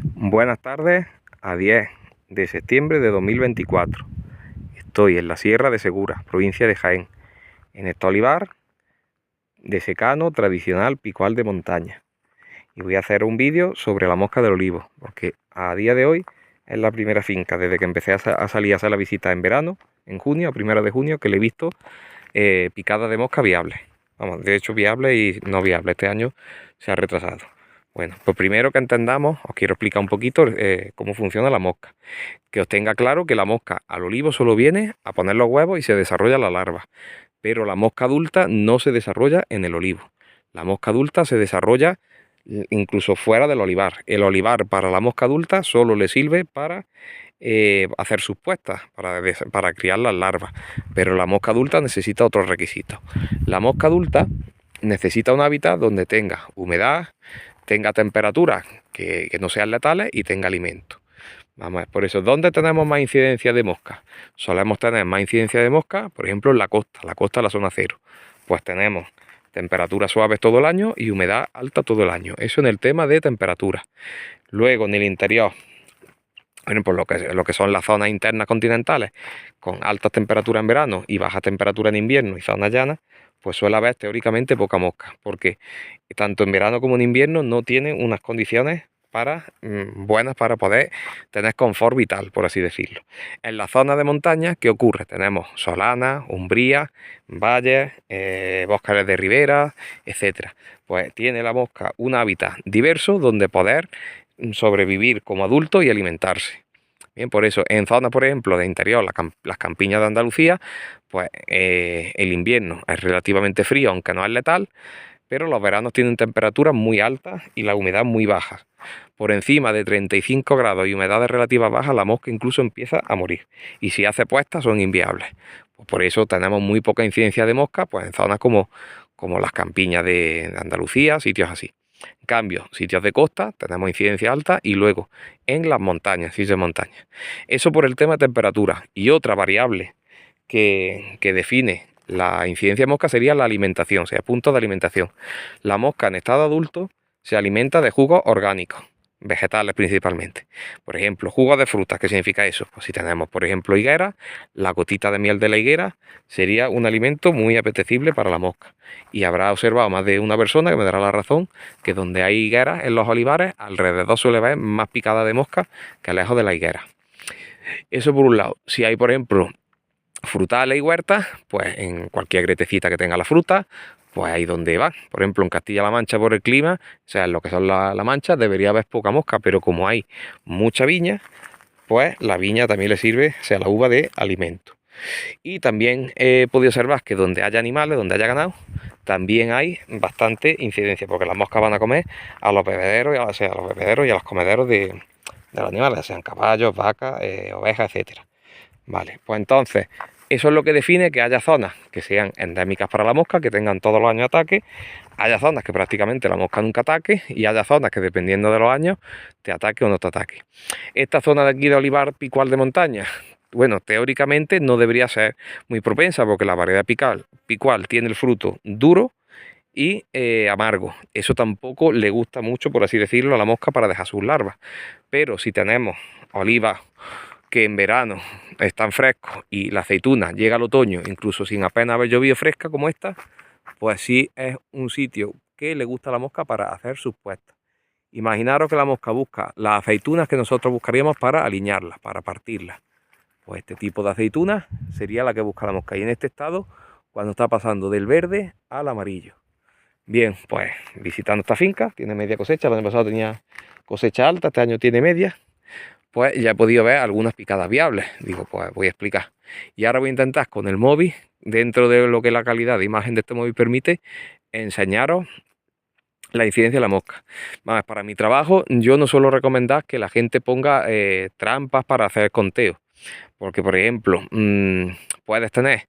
Buenas tardes, a 10 de septiembre de 2024. Estoy en la Sierra de Segura, provincia de Jaén, en este olivar de secano tradicional picual de montaña. Y voy a hacer un vídeo sobre la mosca del olivo, porque a día de hoy es la primera finca, desde que empecé a salir a hacer la visita en verano, en junio, a 1 de junio, que le he visto picadas de mosca viables. Vamos, de hecho viable y no viable. Este año se ha retrasado. Bueno, pues primero que entendamos, os quiero explicar un poquito cómo funciona la mosca. Que os tenga claro que la mosca al olivo solo viene a poner los huevos y se desarrolla la larva. Pero la mosca adulta no se desarrolla en el olivo. La mosca adulta se desarrolla incluso fuera del olivar. El olivar para la mosca adulta solo le sirve para hacer sus puestas, para criar las larvas. Pero la mosca adulta necesita otros requisitos. La mosca adulta necesita un hábitat donde tenga humedad, tenga temperaturas que no sean letales y tenga alimento. Vamos a ver, por eso, ¿dónde tenemos más incidencia de mosca? Solemos tener más incidencia de mosca, por ejemplo, en la costa es la zona cero. Pues tenemos temperaturas suaves todo el año y humedad alta todo el año. Eso en el tema de temperatura. Luego, en el interior, bueno, pues lo que son las zonas internas continentales, con altas temperaturas en verano y baja temperatura en invierno y zonas llanas, pues suele haber teóricamente poca mosca, porque tanto en verano como en invierno no tienen unas condiciones buenas para poder tener confort vital, por así decirlo. En la zona de montaña, ¿qué ocurre? Tenemos solanas, umbrías, valles, bosques de ribera, etcétera. Pues tiene la mosca un hábitat diverso donde poder sobrevivir como adulto y alimentarse. Bien, por eso en zonas, por ejemplo, de interior, las campiñas de Andalucía, pues el invierno es relativamente frío, aunque no es letal, pero los veranos tienen temperaturas muy altas y la humedad muy baja. Por encima de 35 grados y humedades relativas bajas, la mosca incluso empieza a morir. Y si hace puestas, son inviables. Pues por eso tenemos muy poca incidencia de mosca, pues en zonas como las campiñas de Andalucía, sitios así. En cambio, sitios de costa tenemos incidencia alta y luego en las montañas, sitios de montaña. Eso por el tema de temperatura. Y otra variable que define la incidencia de mosca sería la alimentación, o sea, puntos de alimentación. La mosca en estado adulto se alimenta de jugos orgánicos, vegetales principalmente. Por ejemplo, jugos de frutas. ¿Qué significa eso? Pues si tenemos, por ejemplo, higuera, la gotita de miel de la higuera sería un alimento muy apetecible para la mosca. Y habrá observado más de una persona que me dará la razón que donde hay higueras en los olivares, alrededor suele haber más picada de mosca que lejos de la higuera. Eso por un lado. Si hay, por ejemplo, frutales y huertas, pues en cualquier gretecita que tenga la fruta, pues ahí donde va. Por ejemplo, en Castilla-La Mancha, por el clima, o sea, en lo que son la Mancha, debería haber poca mosca, pero como hay mucha viña, pues la viña también le sirve, o sea, la uva, de alimento. Y también he podido observar que donde haya animales, donde haya ganado, también hay bastante incidencia, porque las moscas van a comer a los bebederos, o sea, a los bebederos y a los comederos de los animales, sean caballos, vacas, ovejas, etcétera. Vale, pues entonces, eso es lo que define que haya zonas que sean endémicas para la mosca, que tengan todos los años ataque, haya zonas que prácticamente la mosca nunca ataque y haya zonas que dependiendo de los años te ataque o no te ataque. Esta zona de aquí de olivar picual de montaña, bueno, teóricamente no debería ser muy propensa porque la variedad picual tiene el fruto duro y amargo. Eso tampoco le gusta mucho, por así decirlo, a la mosca para dejar sus larvas. Pero si tenemos olivas que en verano están frescos y la aceituna llega al otoño, incluso sin apenas haber llovido, fresca como esta, pues sí es un sitio que le gusta a la mosca para hacer sus puestas. Imaginaros que la mosca busca las aceitunas que nosotros buscaríamos para aliñarlas, para partirlas. Pues este tipo de aceituna sería la que busca la mosca. Y en este estado, cuando está pasando del verde al amarillo. Bien, pues visitando esta finca, tiene media cosecha. El año pasado tenía cosecha alta, este año tiene media. Pues ya he podido ver algunas picadas viables. Digo, pues voy a explicar. Y ahora voy a intentar con el móvil, dentro de lo que la calidad de imagen de este móvil permite, enseñaros la incidencia de la mosca. Más, para mi trabajo, yo no suelo recomendar que la gente ponga trampas para hacer conteo. Porque, por ejemplo, puedes tener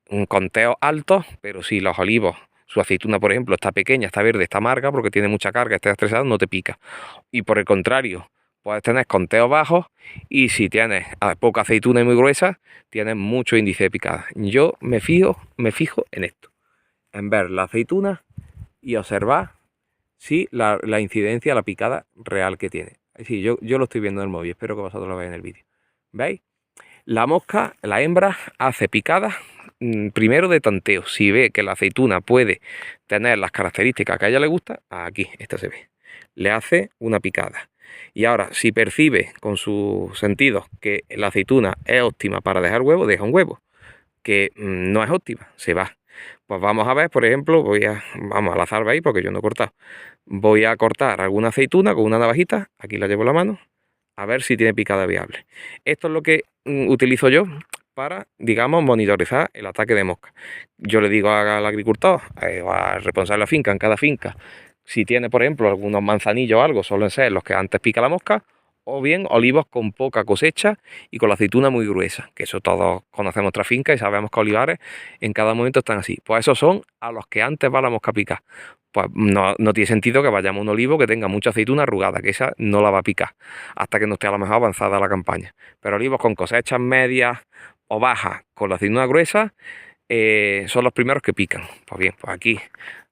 un conteo alto, pero si los olivos, su aceituna, por ejemplo, está pequeña, está verde, está amarga, porque tiene mucha carga, está estresado, no te pica. Y por el contrario, puedes tener conteos bajos y si tienes poca aceituna y muy gruesa, tienes mucho índice de picada. Yo me fijo en esto, en ver la aceituna y observar si la incidencia, la picada real que tiene. Sí, yo lo estoy viendo en el móvil, espero que vosotros lo veáis en el vídeo. ¿Veis? La mosca, la hembra, hace picadas primero de tanteo. Si ve que la aceituna puede tener las características que a ella le gusta, aquí, esta se ve, le hace una picada. Y ahora, si percibe con sus sentidos que la aceituna es óptima para dejar huevo, deja un huevo. Que no es óptima, se va. Pues vamos a ver, por ejemplo, vamos al azar, ¿veis? Porque yo no he cortado. Voy a cortar alguna aceituna con una navajita, aquí la llevo en la mano, a ver si tiene picada viable. Esto es lo que utilizo yo para, digamos, monitorizar el ataque de mosca. Yo le digo al agricultor, o al responsable de la finca, en cada finca, si tiene, por ejemplo, algunos manzanillos o algo, suelen ser los que antes pica la mosca, o bien olivos con poca cosecha y con la aceituna muy gruesa, que eso todos conocemos nuestra finca y sabemos que olivares en cada momento están así. Pues esos son a los que antes va la mosca a picar. Pues no tiene sentido que vayamos a un olivo que tenga mucha aceituna arrugada, que esa no la va a picar hasta que no esté a lo mejor avanzada la campaña. Pero olivos con cosechas medias o bajas con la aceituna gruesa son los primeros que pican. Pues bien, pues aquí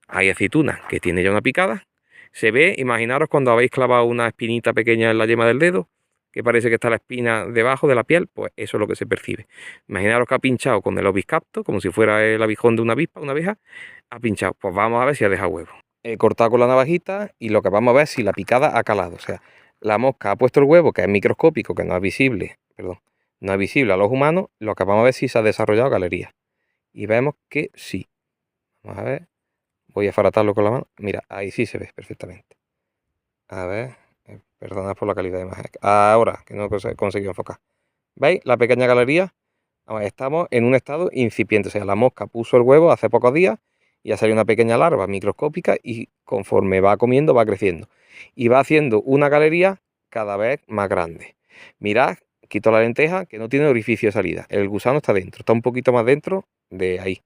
hay aceituna que tiene ya una picada. Se ve, imaginaros cuando habéis clavado una espinita pequeña en la yema del dedo, que parece que está la espina debajo de la piel, pues eso es lo que se percibe. Imaginaros que ha pinchado con el oviscapto, como si fuera el aguijón de una avispa, una abeja, ha pinchado. Pues vamos a ver si ha dejado huevo. He cortado con la navajita y lo que vamos a ver es si la picada ha calado. O sea, la mosca ha puesto el huevo, que es microscópico, que no es visible, perdón, no es visible a los humanos, lo que vamos a ver es si se ha desarrollado galería. Y vemos que sí. Vamos a ver. Voy a faratarlo con la mano. Mira, ahí sí se ve perfectamente. A ver, perdonad por la calidad de imagen. Ahora, que no he conseguido enfocar. ¿Veis la pequeña galería? Estamos en un estado incipiente. O sea, la mosca puso el huevo hace pocos días y ha salido una pequeña larva microscópica y conforme va comiendo va creciendo. Y va haciendo una galería cada vez más grande. Mirad, quito la lenteja que no tiene orificio de salida. El gusano está dentro, está un poquito más dentro de ahí.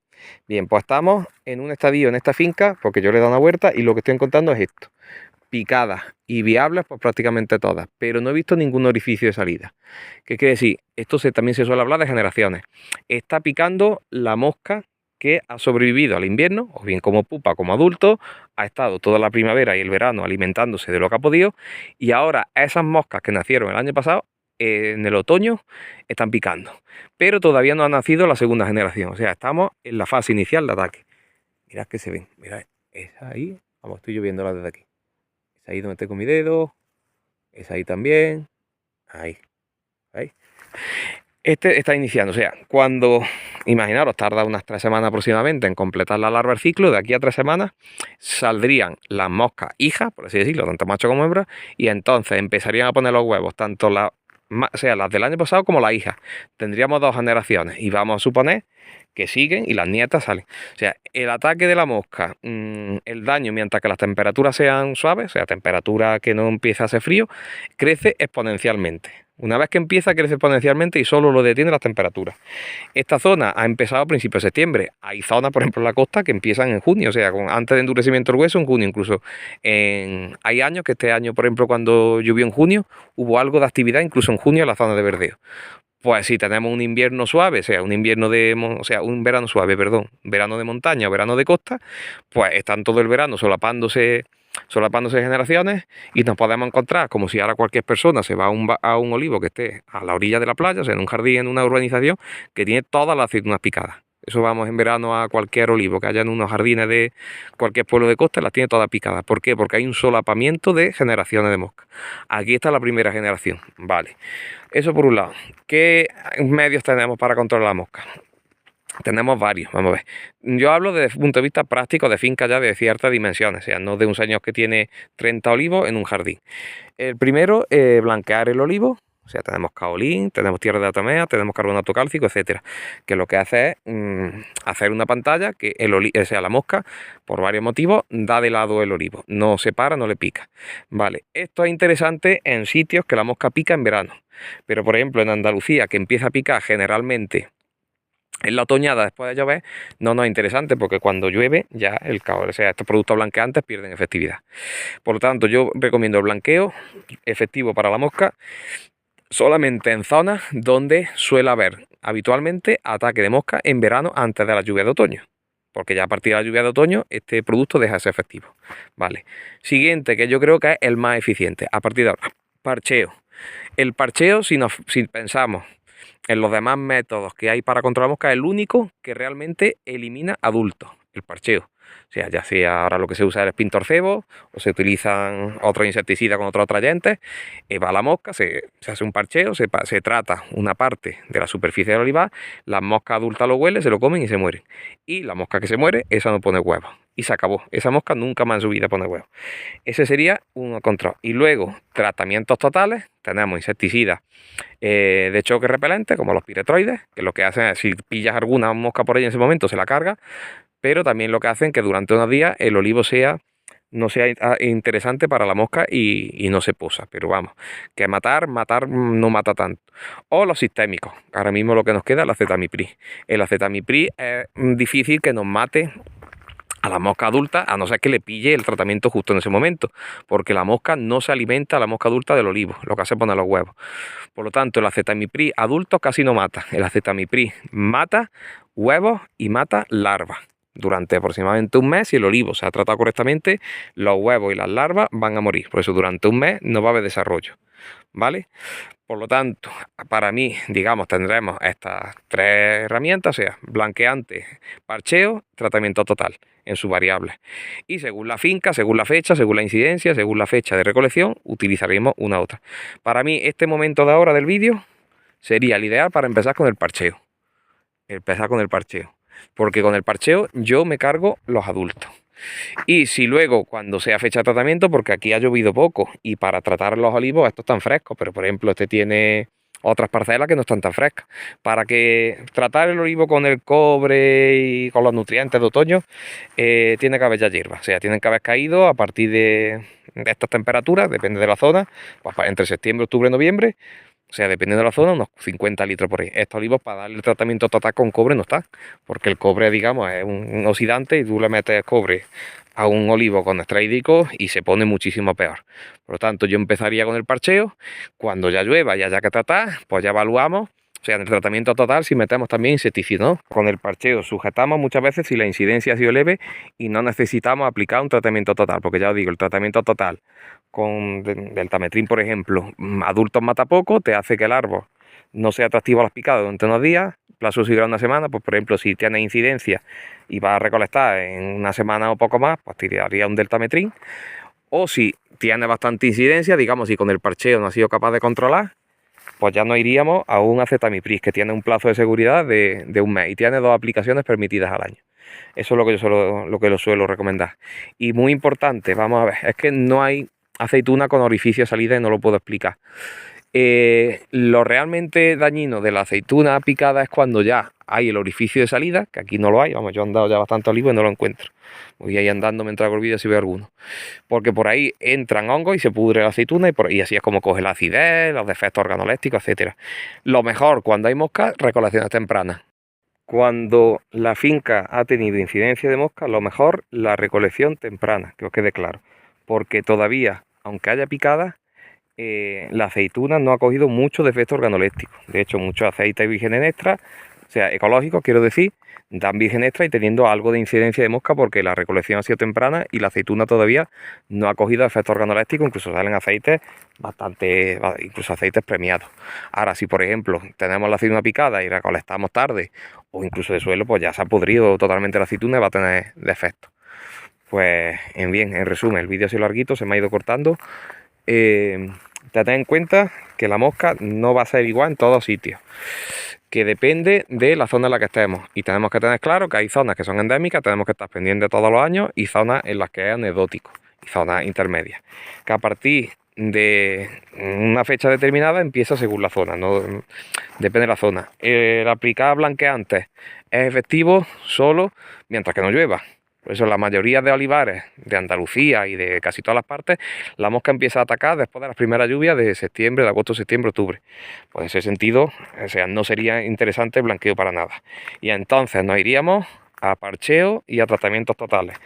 Bien, pues estamos en un estadio en esta finca, porque yo le he dado una huerta y lo que estoy encontrando es esto. Picadas y viables, pues prácticamente todas, pero no he visto ningún orificio de salida. ¿Qué quiere decir? Esto también se suele hablar de generaciones. Está picando la mosca que ha sobrevivido al invierno, o bien como pupa, como adulto, ha estado toda la primavera y el verano alimentándose de lo que ha podido, y ahora esas moscas que nacieron el año pasado, en el otoño, están picando. Pero todavía no ha nacido la segunda generación, o sea, estamos en la fase inicial de ataque. Mirad que se ven, mirad, es ahí, vamos, estoy yo viéndola desde aquí. Es ahí donde tengo mi dedo, es ahí también, ahí, ¿veis? Este está iniciando, o sea, cuando, imaginaros, tarda unas 3 semanas aproximadamente en completar la larva del ciclo, de aquí a 3 semanas saldrían las moscas hijas, por así decirlo, tanto macho como hembra, y entonces empezarían a poner los huevos, tanto las del año pasado como las hijas. Tendríamos 2 generaciones y vamos a suponer que siguen y las nietas salen. O sea, el ataque de la mosca, el daño mientras que las temperaturas sean suaves, o sea, temperatura que no empieza a hacer frío, crece exponencialmente. Una vez que empieza, crece exponencialmente y solo lo detiene las temperaturas. Esta zona ha empezado a principios de septiembre. Hay zonas, por ejemplo, en la costa que empiezan en junio, o sea, antes de endurecimiento del hueso, en junio incluso. Hay años que este año, por ejemplo, cuando llovió en junio, hubo algo de actividad incluso en junio en la zona de verdeo. Pues si tenemos un invierno suave, un verano suave, perdón, verano de montaña o verano de costa, pues están todo el verano solapándose generaciones y nos podemos encontrar como si ahora cualquier persona se va a un olivo que esté a la orilla de la playa, o sea, en un jardín, en una urbanización, que tiene todas las aceitunas picadas. Eso vamos en verano a cualquier olivo que haya en unos jardines de cualquier pueblo de costa, las tiene todas picadas. ¿Por qué? Porque hay un solapamiento de generaciones de mosca. Aquí está la primera generación, vale. Eso por un lado. ¿Qué medios tenemos para controlar la mosca? Tenemos varios, vamos a ver. Yo hablo desde el punto de vista práctico de finca ya de ciertas dimensiones, o sea, no de un señor que tiene 30 olivos en un jardín. El primero, blanquear el olivo. O sea, tenemos caolín, tenemos tierra de atomea, tenemos carbonato cálcico, etcétera. Que lo que hace es hacer una pantalla que la mosca, por varios motivos, da de lado el olivo. No se para, no le pica. Vale, esto es interesante en sitios que la mosca pica en verano. Pero, por ejemplo, en Andalucía, que empieza a picar generalmente en la otoñada después de llover, no es interesante porque cuando llueve ya el caos, o sea, estos productos blanqueantes pierden efectividad. Por lo tanto, yo recomiendo el blanqueo efectivo para la mosca solamente en zonas donde suele haber habitualmente ataque de mosca en verano antes de la lluvia de otoño. Porque ya a partir de la lluvia de otoño este producto deja de ser efectivo. Vale. Siguiente, que yo creo que es el más eficiente. A partir de ahora, Parcheo. El parcheo, si pensamos en los demás métodos que hay para controlar moscas, es el único que realmente elimina adultos, el parcheo. O sea, ya sea ahora lo que se usa es el espintorcebo o se utilizan otros insecticidas con otros atrayentes, va la mosca, se hace un parcheo, se trata una parte de la superficie del olivar, las moscas adultas lo huelen, se lo comen y se mueren. Y la mosca que se muere, esa no pone huevos. Y se acabó. Esa mosca nunca más en su vida pone huevos. Ese sería un control. Y luego, tratamientos totales, tenemos insecticidas de choque repelente, como los piretroides, que lo que hacen es, si pillas alguna mosca por ahí en ese momento, se la carga, pero también lo que hacen que durante unos días el olivo no sea interesante para la mosca y no se posa. Pero vamos, que matar no mata tanto. O los sistémicos. Ahora mismo lo que nos queda es el acetamiprid. El acetamiprid es difícil que nos mate a la mosca adulta, a no ser que le pille el tratamiento justo en ese momento, porque la mosca no se alimenta, la mosca adulta, del olivo, lo que hace es poner los huevos. Por lo tanto, el acetamiprid adulto casi no mata. El acetamiprid mata huevos y mata larvas. Durante aproximadamente un mes, si el olivo se ha tratado correctamente, los huevos y las larvas van a morir. Por eso durante un mes no va a haber desarrollo, ¿vale? Por lo tanto, para mí, digamos, tendremos estas tres herramientas, o sea, blanqueante, parcheo, tratamiento total en sus variables. Y según la finca, según la fecha, según la incidencia, según la fecha de recolección, utilizaremos una u otra. Para mí, este momento de ahora del vídeo sería el ideal para empezar con el parcheo. Porque con el parcheo yo me cargo los adultos. Y si luego, cuando sea fecha de tratamiento, porque aquí ha llovido poco y para tratar los olivos estos están frescos, pero por ejemplo este tiene otras parcelas que no están tan frescas. Para que tratar el olivo con el cobre y con los nutrientes de otoño, tiene que haber ya hierba, o sea, tienen que haber caído a partir de estas temperaturas, depende de la zona, pues entre septiembre, octubre, noviembre. O sea, dependiendo de la zona, unos 50 litros por ahí. Estos olivos para darle el tratamiento total con cobre no está, porque el cobre, digamos, es un oxidante y tú le metes cobre a un olivo con extracto hídrico y se pone muchísimo peor. Por lo tanto, yo empezaría con el parcheo. Cuando ya llueva y haya que tratar, pues ya evaluamos. O sea, en el tratamiento total, si metemos también insecticida, ¿no? Con el parcheo sujetamos muchas veces si la incidencia ha sido leve y no necesitamos aplicar un tratamiento total, porque ya os digo, el tratamiento total con deltametrín, por ejemplo, adultos mata poco, te hace que el árbol no sea atractivo a las picadas durante unos días, plazo de una semana, pues por ejemplo, si tienes incidencia y vas a recolectar en una semana o poco más, pues tiraría un deltametrín. O si tiene bastante incidencia, digamos, si con el parcheo no ha sido capaz de controlar, pues ya nos iríamos a un acetamiprid, que tiene un plazo de seguridad de un mes y tiene 2 aplicaciones permitidas al año. Eso es lo que yo suelo recomendar. Y muy importante, vamos a ver, es que no hay aceituna con orificio de salida y no lo puedo explicar. Lo realmente dañino de la aceituna picada es cuando ya hay el orificio de salida, que aquí no lo hay. Vamos, yo he andado ya bastante olivo y no lo encuentro. Voy ahí andando mientras hago el vídeo si veo alguno. Porque por ahí entran hongos y se pudre la aceituna y así es como coge la acidez, los defectos organolépticos, etcétera. Lo mejor cuando hay moscas, recolecciones tempranas. Cuando la finca ha tenido incidencia de mosca, lo mejor la recolección temprana, que os quede claro. Porque todavía, aunque haya picadas, la aceituna no ha cogido mucho defecto organoléptico. De hecho, muchos aceites virgen extra, o sea, ecológicos, quiero decir, dan virgen extra y teniendo algo de incidencia de mosca porque la recolección ha sido temprana y la aceituna todavía no ha cogido efecto organoléptico, incluso salen aceites incluso aceites premiados. Ahora, si por ejemplo tenemos la aceituna picada y recolectamos tarde o incluso de suelo, pues ya se ha pudrido totalmente la aceituna y va a tener defectos. Pues, en resumen, el vídeo ha sido larguito, se me ha ido cortando. Tened en cuenta que la mosca no va a ser igual en todos sitios, que depende de la zona en la que estemos, y tenemos que tener claro que hay zonas que son endémicas, tenemos que estar pendientes todos los años, y zonas en las que es anecdótico, y zonas intermedias, que a partir de una fecha determinada empieza según la zona, no depende de la zona. El aplicar blanqueantes es efectivo solo mientras que no llueva. Por eso la mayoría de olivares de Andalucía y de casi todas las partes, la mosca empieza a atacar después de las primeras lluvias de septiembre, de agosto, septiembre, octubre. Pues en ese sentido, o sea, no sería interesante el blanqueo para nada. Y entonces nos iríamos a parcheo y a tratamientos totales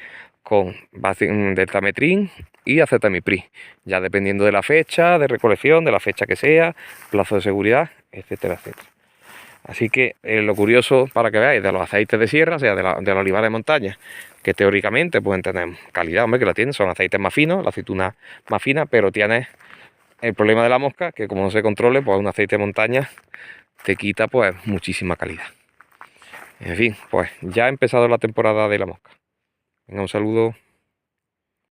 con deltametrín y acetamiprid, ya dependiendo de la fecha de recolección, de la fecha que sea, plazo de seguridad, etcétera, etcétera. Así que lo curioso, para que veáis, de los aceites de sierra, o sea, de los olivares de montaña, que teóricamente pueden tener calidad, hombre, que la tienen, son aceites más finos, la aceituna más fina, pero tiene El problema de la mosca, que como no se controle, pues un aceite de montaña te quita pues muchísima calidad. En fin, pues ya ha empezado la temporada de la mosca. Venga, un saludo.